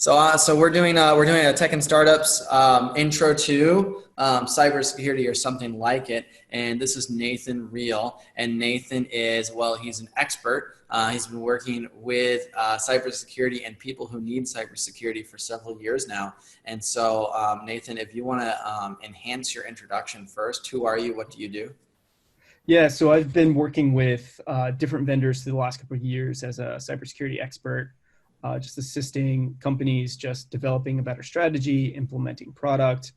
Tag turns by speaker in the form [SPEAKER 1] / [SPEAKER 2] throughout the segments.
[SPEAKER 1] So we're doing a tech and startups intro to cybersecurity or something like it. And this is Nathan Riehl, and Nathan is, well, he's an expert. He's been working with cybersecurity and people who need cybersecurity for several years now. And so, Nathan, if you want to enhance your introduction first, who are you? What do you do?
[SPEAKER 2] Yeah, so I've been working with different vendors through the last couple of years as a cybersecurity expert, just assisting companies just developing a better strategy, implementing product,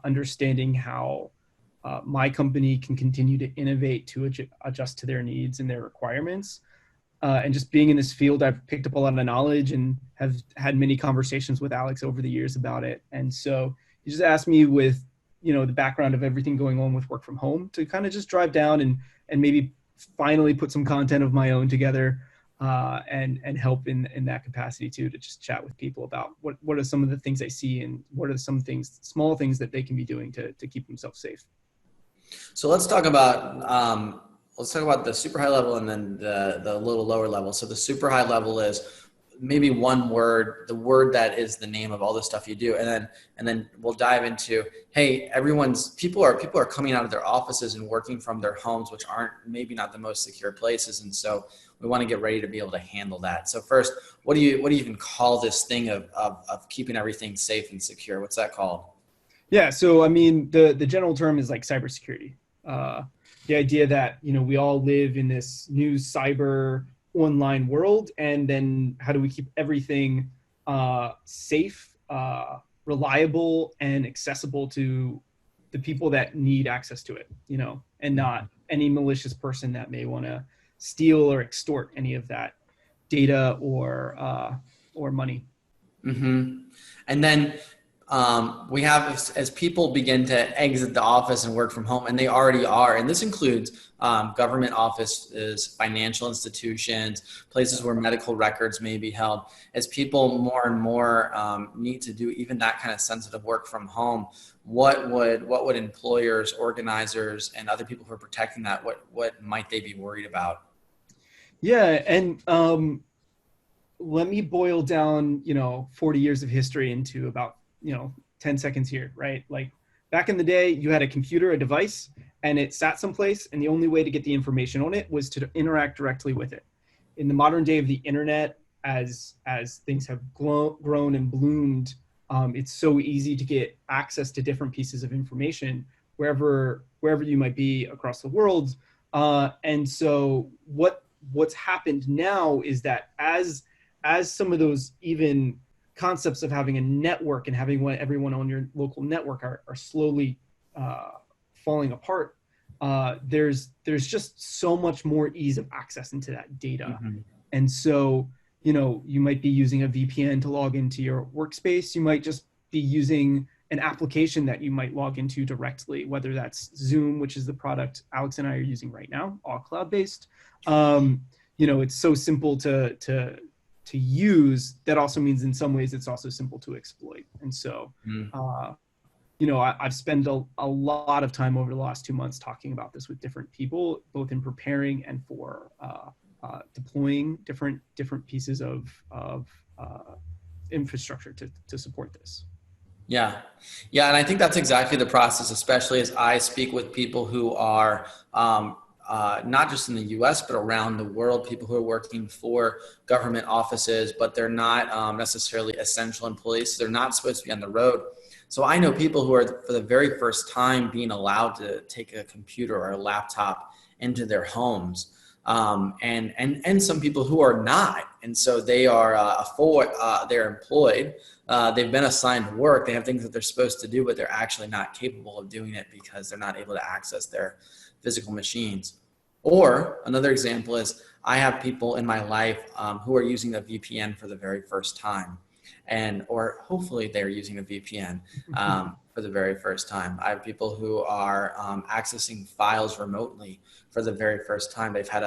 [SPEAKER 2] understanding how my company can continue to innovate to adjust to their needs and their requirements. And just being in this field, I've picked up a lot of knowledge and have had many conversations with Alex over the years about it. And so he just asked me with, the background of everything going on with work from home to kind of just drive down and maybe finally put some content of my own together and help in that capacity too, to just chat with people about what are some of the things I see and what are some things, small things that they can be doing to keep themselves safe.
[SPEAKER 1] So let's talk about the super high level and then the little lower level. So the super high level is maybe one word, the word that is the name of all the stuff you do. And then we'll dive into, hey, people are coming out of their offices and working from their homes, which aren't maybe not the most secure places. And so we want to get ready to be able to handle that. So first, what do you even call this thing of keeping everything safe and secure? What's that called?
[SPEAKER 2] Yeah, so I mean, the general term is like cybersecurity. The idea that, we all live in this new cyber online world, and then how do we keep everything safe, reliable, and accessible to the people that need access to it, and not any malicious person that may want to steal or extort any of that data or money.
[SPEAKER 1] Mm-hmm. And then we have, as people begin to exit the office and work from home, and they already are, and this includes government offices, financial institutions, places where medical records may be held. As people more and more need to do even that kind of sensitive work from home, what would employers, organizers, and other people who are protecting that, what might they be worried about?
[SPEAKER 2] Yeah, and let me boil down, 40 years of history into about 10 seconds here, right? Like back in the day, you had a computer, a device, and it sat someplace, and the only way to get the information on it was to interact directly with it. In the modern day of the internet, as things have grown and bloomed, it's so easy to get access to different pieces of information wherever you might be across the world. And so what's happened now is that as some of those even concepts of having a network and having everyone on your local network are slowly falling apart, there's just so much more ease of access into that data. Mm-hmm. And so, you might be using a VPN to log into your workspace. You might just be using an application that you might log into directly, whether that's Zoom, which is the product Alex and I are using right now, all cloud-based. It's so simple to use. That also means in some ways it's also simple to exploit. And so, I've spent a lot of time over the last 2 months talking about this with different people, both in preparing and for deploying different pieces of infrastructure to support this.
[SPEAKER 1] Yeah. And I think that's exactly the process, especially as I speak with people who are not just in the US, but around the world, people who are working for government offices, but they're not necessarily essential employees. So they're not supposed to be on the road. So I know people who are, for the very first time, being allowed to take a computer or a laptop into their homes. And some people who are not. And so they are they're employed. They've been assigned work. They have things that they're supposed to do, but they're actually not capable of doing it because they're not able to access their physical machines. Or another example is I have people in my life who are using a VPN for the very first time, or hopefully they're using a VPN for the very first time. I have people who are accessing files remotely for the very first time. They've had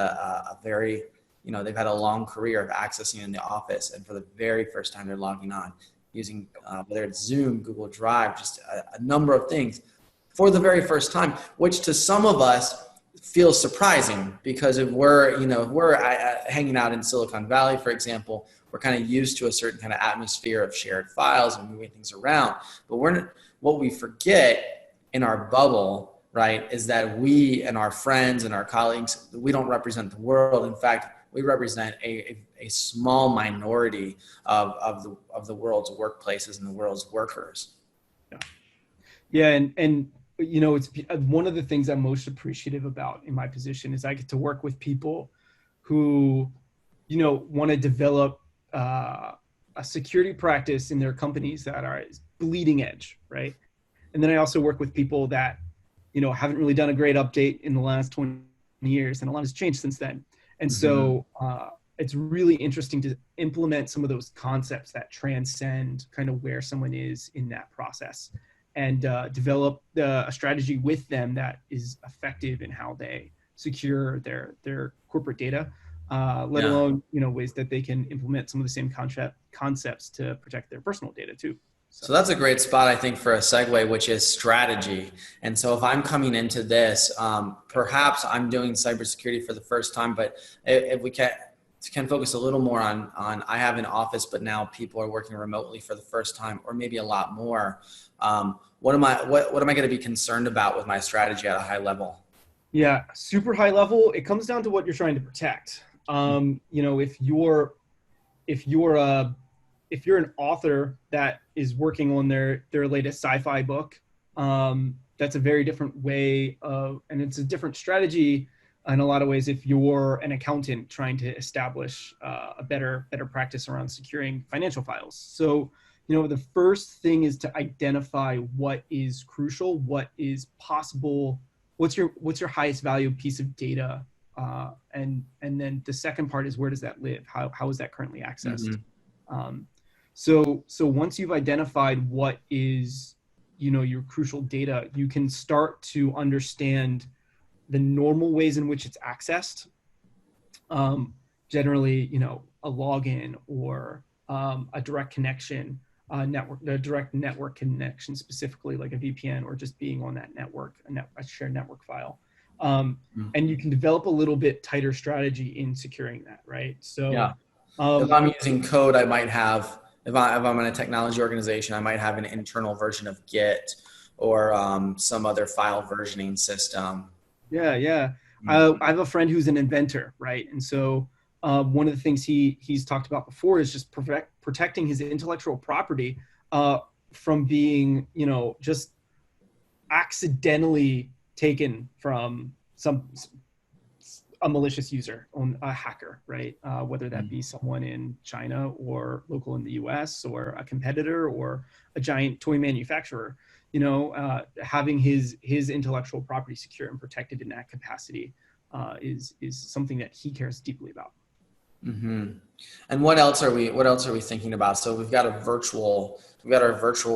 [SPEAKER 1] they've had a long career of accessing in the office, and for the very first time they're logging on using whether it's Zoom, Google Drive, just a number of things for the very first time, which to some of us feels surprising because if we're, if we're hanging out in Silicon Valley, for example, we're kind of used to a certain kind of atmosphere of shared files and moving things around. But what we forget in our bubble, right, is that we and our friends and our colleagues, we don't represent the world. In fact, we represent a small minority of the world's workplaces and the world's workers.
[SPEAKER 2] Yeah, and it's one of the things I'm most appreciative about in my position is I get to work with people who, want to develop a security practice in their companies that are bleeding edge, right? And then I also work with people that, haven't really done a great update in the last 20 years, and a lot has changed since then. And so it's really interesting to implement some of those concepts that transcend kind of where someone is in that process, and develop a strategy with them that is effective in how they secure their corporate data, let alone ways that they can implement some of the same concepts to protect their personal data too.
[SPEAKER 1] So that's a great spot, I think, for a segue, which is strategy. And so if I'm coming into this, perhaps I'm doing cybersecurity for the first time, but if we can focus a little more on I have an office, but now people are working remotely for the first time, or maybe a lot more. What am I going to be concerned about with my strategy at a high level?
[SPEAKER 2] Yeah, super high level. It comes down to what you're trying to protect. If you're an author that is working on their latest sci-fi book, that's a very different way and it's a different strategy in a lot of ways. If you're an accountant trying to establish a better practice around securing financial files. So, the first thing is to identify what is crucial, what is possible, what's your highest value piece of data, and then the second part is, where does that live? How is that currently accessed? So once you've identified what is, your crucial data, you can start to understand the normal ways in which it's accessed. Generally, a login or a direct connection, a direct network connection, specifically like a VPN, or just being on that network, a shared network file. And you can develop a little bit tighter strategy in securing that, right? So
[SPEAKER 1] if I'm using code, I might have, if I'm in a technology organization, I might have an internal version of Git or some other file versioning system.
[SPEAKER 2] Yeah. I have a friend who's an inventor, right? And so one of the things he's talked about before is just protecting his intellectual property from being, just accidentally taken from a malicious user, on a hacker, right? Whether that be someone in China or local in the US or a competitor or a giant toy manufacturer, having his intellectual property secure and protected in that capacity is something that he cares deeply about.
[SPEAKER 1] And what else are we thinking about? So we've got our virtual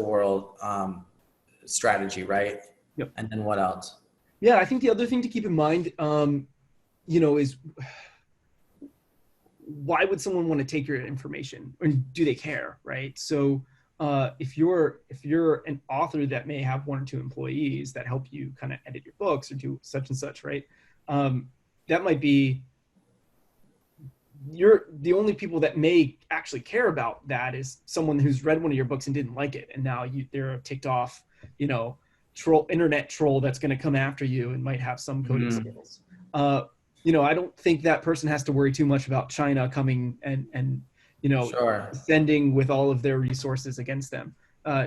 [SPEAKER 1] world strategy, right?
[SPEAKER 2] Yep.
[SPEAKER 1] And then what else?
[SPEAKER 2] Yeah, I think the other thing to keep in mind, is why would someone want to take your information, or do they care, right? So if you're an author that may have 1 or 2 employees that help you kind of edit your books or do such and such, right? That might be, you're the only people that may actually care about that is someone who's read one of your books and didn't like it, and now they're a ticked off, internet troll that's going to come after you and might have some coding skills. I don't think that person has to worry too much about China coming and sending with all of their resources against them.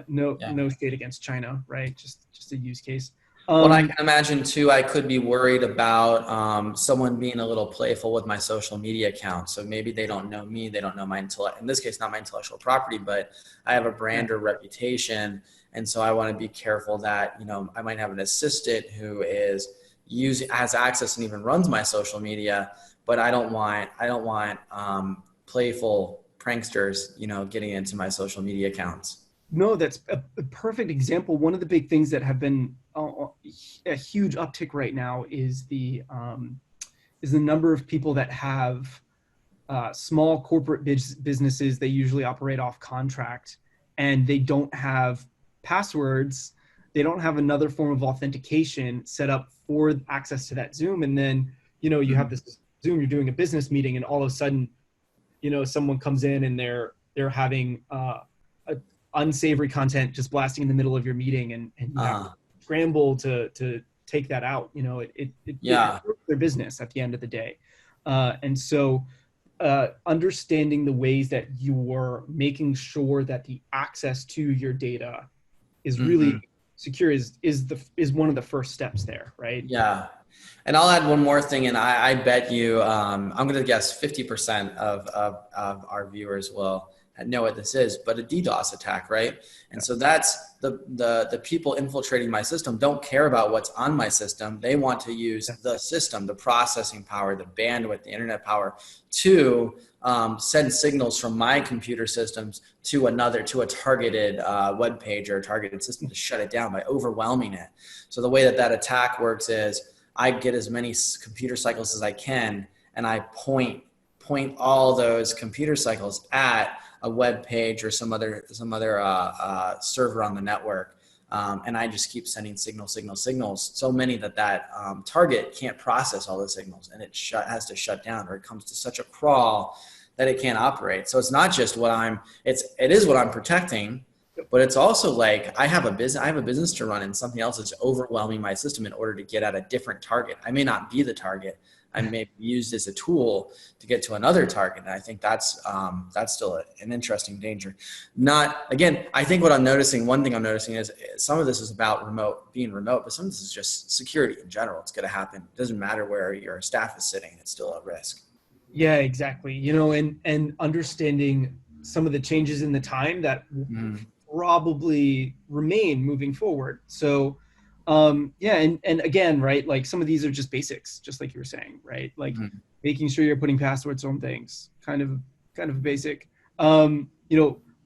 [SPEAKER 2] No state against China, right? Just a use case.
[SPEAKER 1] Well, I can imagine too, I could be worried about someone being a little playful with my social media account. So maybe they don't know me, they don't know in this case, not my intellectual property, but I have a brand or reputation. And so I want to be careful that, I might have an assistant who has access and even runs my social media, but I don't want playful pranksters, getting into my social media accounts.
[SPEAKER 2] No, that's a perfect example. One of the big things that have been a huge uptick right now is the number of people that have small corporate businesses. They usually operate off contract, and they don't have passwords they don't have another form of authentication set up for access to that Zoom. And then, you have this Zoom, you're doing a business meeting, and all of a sudden, someone comes in and they're having unsavory content just blasting in the middle of your meeting, and you have to scramble to take that out. It hurts their business at the end of the day. And so understanding the ways that you're making sure that the access to your data is really secure is one of the first steps there, right?
[SPEAKER 1] Yeah. And I'll add one more thing, and I bet you, I'm going to guess 50% of our viewers will know what this is, but a DDoS attack, right? And so that's the people infiltrating my system don't care about what's on my system. They want to use the system, the processing power, the bandwidth, the internet power to send signals from my computer systems to a targeted web page or a targeted system to shut it down by overwhelming it. So the way that attack works is I get as many computer cycles as I can, and I point all those computer cycles at a web page or some other server on the network, and I just keep sending signals. So many that target can't process all the signals, and it has to shut down, or it comes to such a crawl that it can't operate. So it's not just it is what I'm protecting, but it's also like I have a business to run, and something else is overwhelming my system in order to get at a different target. I may not be the target. I may be used as a tool to get to another target. And I think that's still an interesting danger. I think one thing I'm noticing is some of this is about being remote, but some of this is just security in general. It's going to happen. It doesn't matter where your staff is sitting. It's still a risk.
[SPEAKER 2] Yeah, exactly. And understanding some of the changes in the time that probably remain moving forward. So, and again, right, like some of these are just basics, just like you were saying, right? Like making sure you're putting passwords on things, kind of basic. One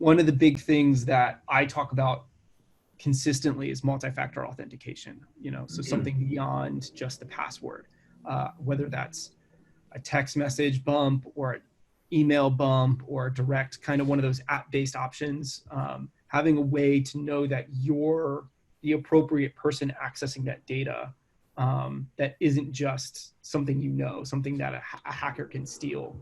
[SPEAKER 2] of the big things that I talk about consistently is multi-factor authentication, so something beyond just the password, whether that's a text message bump or an email bump or direct, kind of one of those app-based options, having a way to know that you're the appropriate person accessing that data, that isn't just something something that a hacker can steal,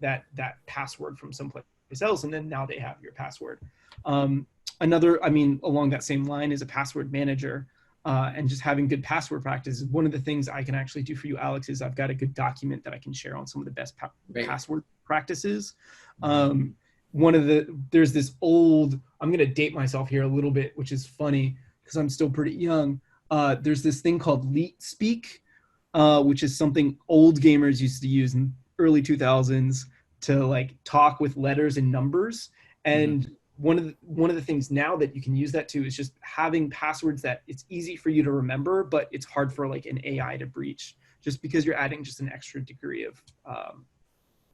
[SPEAKER 2] that password from someplace else, and then now they have your password. Along that same line is a password manager, and just having good password practices. One of the things I can actually do for you, Alex, is I've got a good document that I can share on some of the best password practices. There's this old, I'm going to date myself here a little bit, which is funny because I'm still pretty young. There's this thing called Leet Speak, which is something old gamers used to use in early 2000s to like talk with letters and numbers. And one of the things now that you can use that to is just having passwords that it's easy for you to remember, but it's hard for like an AI to breach, just because you're adding just an extra degree of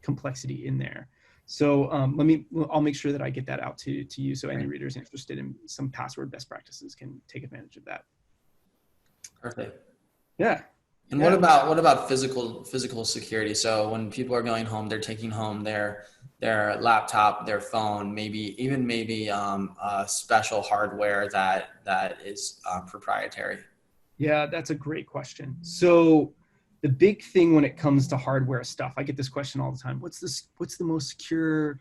[SPEAKER 2] complexity in there. So I'll make sure that I get that out to you, so any readers interested in some password best practices can take advantage of that.
[SPEAKER 1] Perfect.
[SPEAKER 2] Yeah.
[SPEAKER 1] And what about physical security? So when people are going home, they're taking home their laptop, their phone, maybe special hardware that is proprietary.
[SPEAKER 2] Yeah, that's a great question. So the big thing when it comes to hardware stuff, I get this question all the time. What's the most secure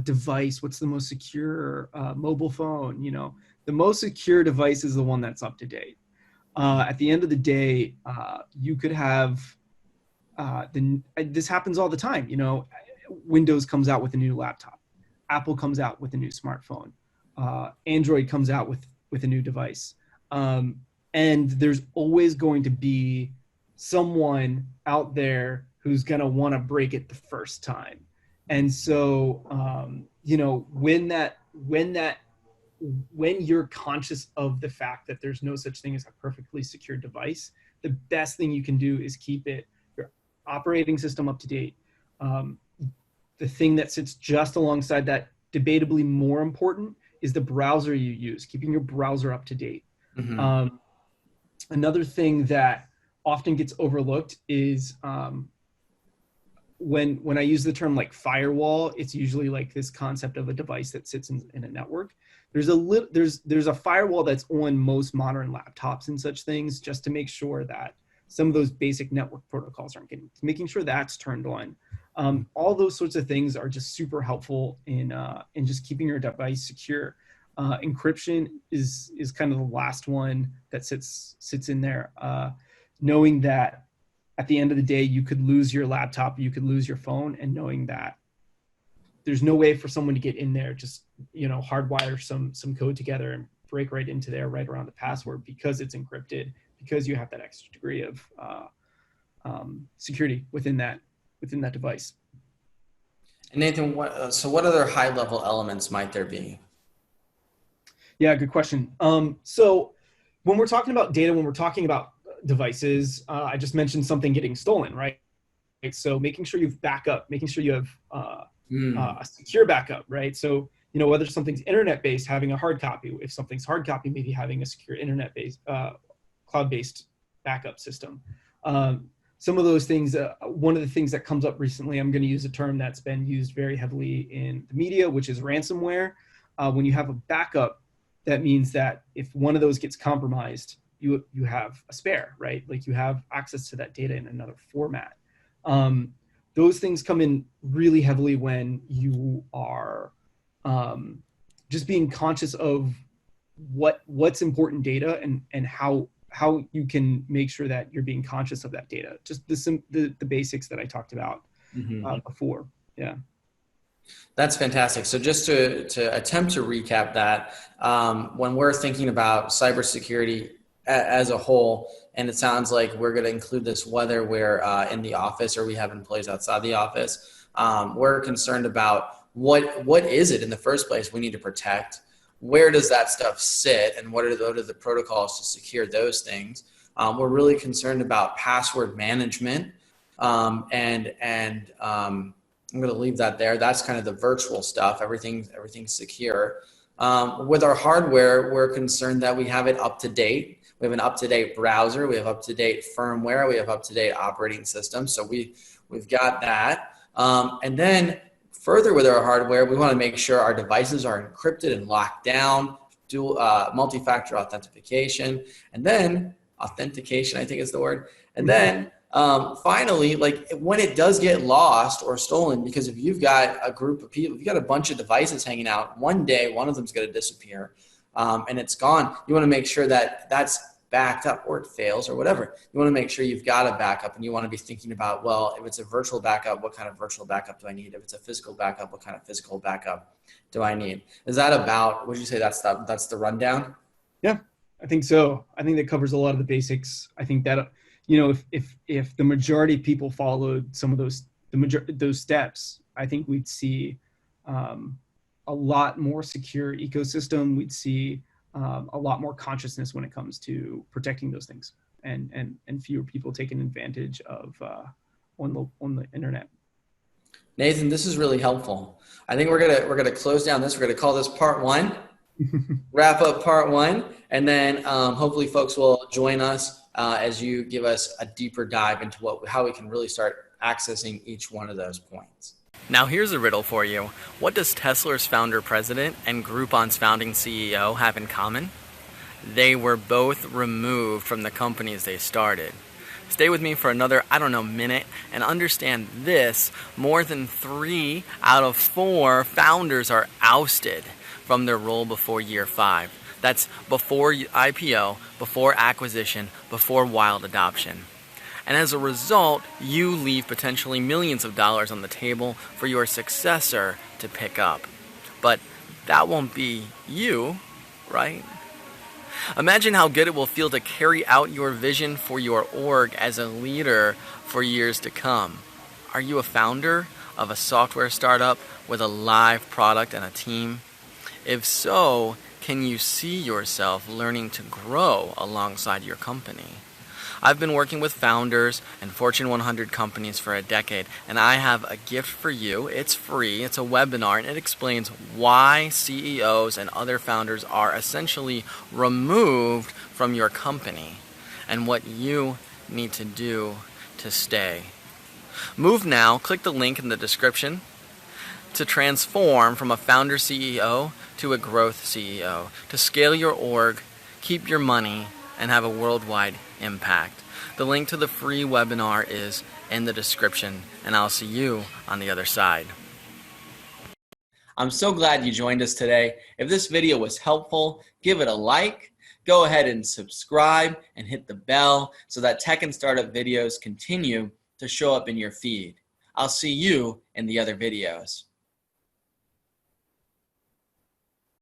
[SPEAKER 2] device? What's the most secure mobile phone? The most secure device is the one that's up to date. At the end of the day, you could have this happens all the time. Windows comes out with a new laptop, Apple comes out with a new smartphone, Android comes out with a new device, and there's always going to be someone out there who's going to want to break it the first time. And so when you're conscious of the fact that there's no such thing as a perfectly secure device, the best thing you can do is keep your operating system up to date. The thing that sits just alongside that, debatably more important, is the browser you use, keeping your browser up to date. Another thing that often gets overlooked is when I use the term like firewall, it's usually like this concept of a device that sits in a network. There's a firewall that's on most modern laptops and such things, just to make sure that some of those basic network protocols aren't making sure that's turned on. All those sorts of things are just super helpful in just keeping your device secure. Encryption is kind of the last one that sits in there. Knowing that at the end of the day, you could lose your laptop, you could lose your phone, and knowing that there's no way for someone to get in there, just, hardwire some code together and break right into there, right around the password, because it's encrypted, because you have that extra degree of security within that device.
[SPEAKER 1] And Nathan, what other high level elements might there be?
[SPEAKER 2] Yeah, good question. So when we're talking about data, when we're talking about devices, I just mentioned something getting stolen, right? So making sure you've backup, making sure you have a secure backup, right? So, whether something's internet-based, having a hard copy. If something's hard copy, maybe having a secure internet-based, cloud-based backup system. Some of those things, one of the things that comes up recently, I'm going to use a term that's been used very heavily in the media, which is ransomware. When you have a backup, that means that if one of those gets compromised, you have a spare, right? Like you have access to that data in another format. Those things come in really heavily when you are just being conscious of what's important data and how you can make sure that you're being conscious of that data. Just the basics that I talked about before. Yeah.
[SPEAKER 1] That's fantastic. So just to attempt to recap that, when we're thinking about cybersecurity as a whole, and it sounds like we're going to include this whether we're in the office or we have employees outside the office, we're concerned about what is it in the first place we need to protect? Where does that stuff sit, and what are the protocols to secure those things? We're really concerned about password management, and I'm going to leave that there. That's kind of the virtual stuff. Everything's secure. With our hardware, we're concerned that we have it up to date. We have an up-to-date browser. We have up-to-date firmware. We have up-to-date operating system. So we've got that. And then further with our hardware, we want to make sure our devices are encrypted and locked down, dual multi-factor authentication, and then authentication, I think is the word. And then finally, like when it does get lost or stolen, because if you've got a group of people, if you've got a bunch of devices hanging out, one day one of them's going to disappear and it's gone. You want to make sure that that's backed up, or it fails or whatever. You want to make sure you've got a backup, and you want to be thinking about, well, if it's a virtual backup, what kind of virtual backup do I need? If it's a physical backup, what kind of physical backup do I need? Is that about, would you say that's the rundown?
[SPEAKER 2] Yeah, I think so. I think that covers a lot of the basics. I think that, if the majority of people followed some of those steps, I think we'd see a lot more secure ecosystem. We'd see a lot more consciousness when it comes to protecting those things, and fewer people taking advantage of on the internet.
[SPEAKER 1] Nathan, this is really helpful. I think we're gonna close down this. We're gonna call this part one. Wrap up part one, and then hopefully folks will join us as you give us a deeper dive into how we can really start accessing each one of those points.
[SPEAKER 3] Now here's a riddle for you. What does Tesla's founder-president and Groupon's founding CEO have in common? They were both removed from the companies they started. Stay with me for another, minute, and understand this: more than 3 out of 4 founders are ousted from their role before year 5. That's before IPO, before acquisition, before wild adoption. And as a result, you leave potentially millions of dollars on the table for your successor to pick up. But that won't be you, right? Imagine how good it will feel to carry out your vision for your org as a leader for years to come. Are you a founder of a software startup with a live product and a team? If so, can you see yourself learning to grow alongside your company? I've been working with founders and Fortune 100 companies for a decade, and I have a gift for you. It's free. It's a webinar, and it explains why CEOs and other founders are essentially removed from your company and what you need to do to stay. Move now, click the link in the description to transform from a founder CEO to a growth CEO, to scale your org, keep your money, and have a worldwide impact. The link to the free webinar is in the description, and I'll see you on the other side.
[SPEAKER 1] I'm so glad you joined us today. If this video was helpful, give it a like. Go ahead and subscribe and hit the bell so that tech and startup videos continue to show up in your feed. I'll see you in the other videos.